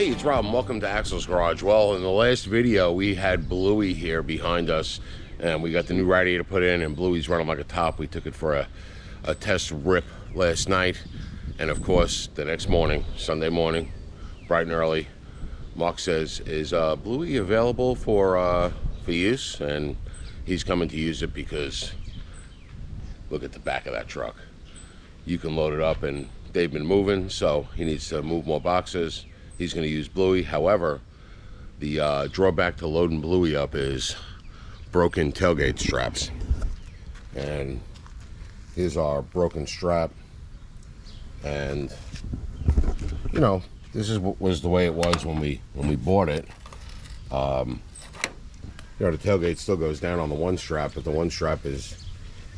Hey, it's Rob and welcome to Axel's Garage. Well, in the last video we had Bluey here behind us and we got the new radiator put in and Bluey's running like a top. We took it for a test rip last night, and of course the next morning, Sunday morning, bright and early, Mark says, is Bluey available for use? And he's coming to use it because look at the back of that truck. You can load it up, and they've been moving, so he needs to move more boxes. He's going to use Bluey. However, the drawback to loading Bluey up is broken tailgate straps. And here's our broken strap. And you know, this was the way it was when we bought it. You know, the tailgate still goes down on the one strap, but the one strap is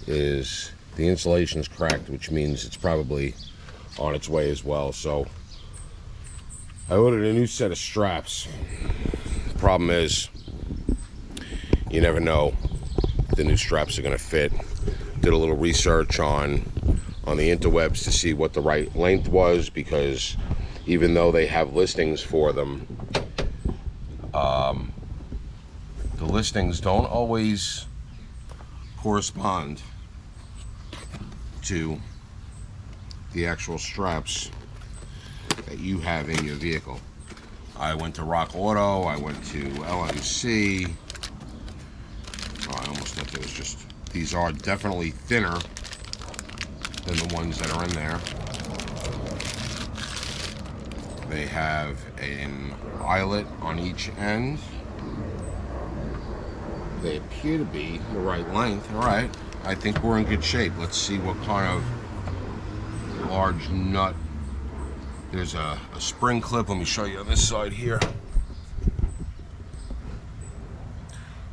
the insulation's cracked, which means it's probably on its way as well. So I ordered a new set of straps. Problem is, you never know if the new straps are going to fit. Did a little research on the interwebs to see what the right length was, because even though they have listings for them, the listings don't always correspond to the actual straps that you have in your vehicle. I went to Rock Auto, I went to LMC. Oh, I almost thought there was just, these are definitely thinner than the ones that are in there. They have an eyelet on each end. They appear to be the right length. All right, I think we're in good shape. Let's see what kind of large nut. There's a spring clip. Let me show you on this side here.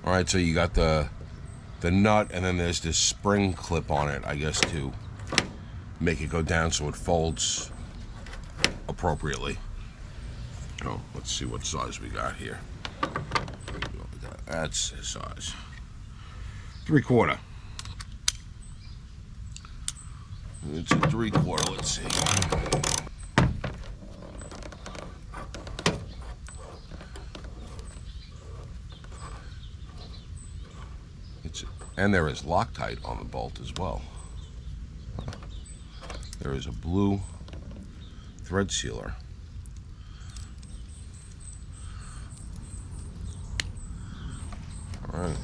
All right, so you got the nut, and then there's this spring clip on it, I guess, to make it go down so it folds appropriately. Oh, let's see what size we got here. That's his size. 3/4. It's a 3/4. Let's see. And there is Loctite on the bolt as well. There is a blue thread sealer. All right.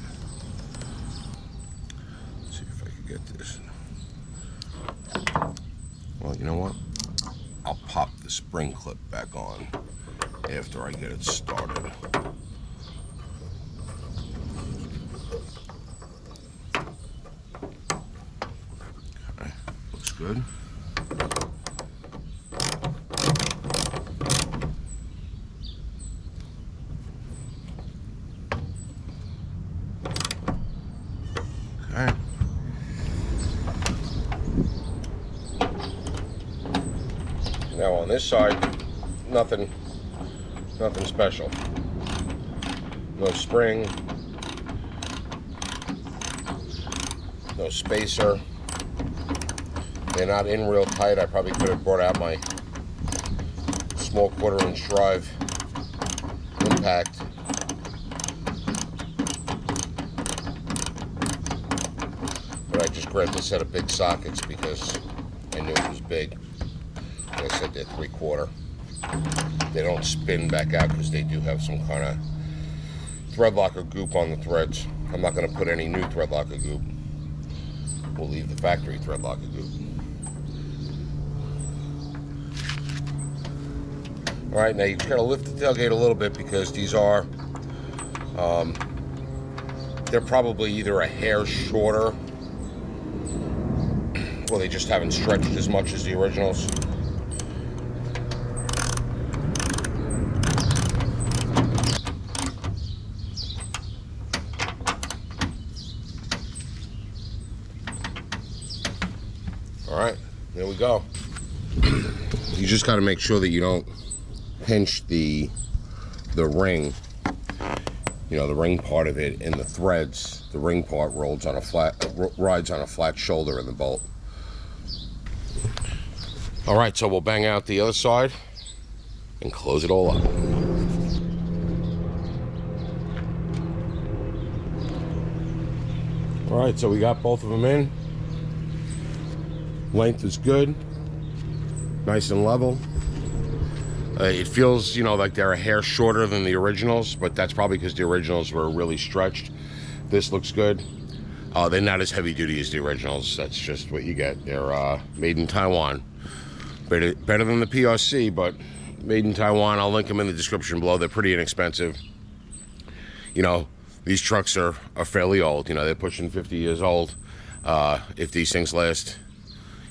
Let's see if I can get this. Well, you know what? I'll pop the spring clip back on after I get it started. Good. Okay. Now on this side, nothing special. No spring, no spacer. They're not in real tight. I probably could have brought out my small 1/4-inch drive impact. But I just grabbed a set of big sockets because I knew it was big. Like I said, they're 3/4. They don't spin back out because they do have some kind of thread locker goop on the threads. I'm not going to put any new thread locker goop. We'll leave the factory thread locker goop. All right, now you just gotta lift the tailgate a little bit because these are, they're probably either a hair shorter or they just haven't stretched as much as the originals. All right, there we go. You just gotta make sure that you don't pinch the ring, you know, the ring part of it in the threads. The ring part rides on a flat shoulder in the bolt. All right, so we'll bang out the other side and close it all up. All right, so we got both of them in. Length is good, nice and level. It feels, you know, like they're a hair shorter than the originals, but that's probably because the originals were really stretched. This looks good. They're not as heavy duty as the originals. That's just what you get. They're made in Taiwan. Better than the PRC, but made in Taiwan. I'll link them in the description below. They're pretty inexpensive. You know, these trucks are fairly old. You know, they're pushing 50 years old. If these things last,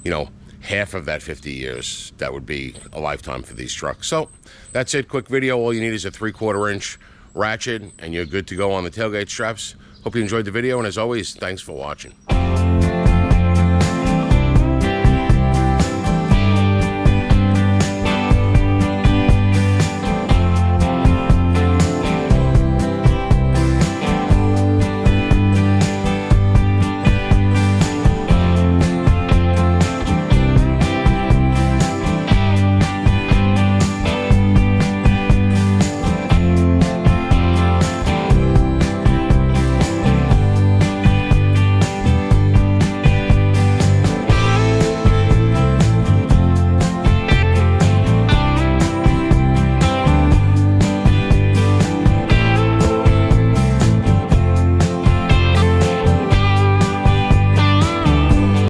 you know, half of that 50 years, that would be a lifetime for these trucks. So that's it. Quick video. All you need is a 3/4 inch ratchet and you're good to go on the tailgate straps. Hope you enjoyed the video, and as always, thanks for watching.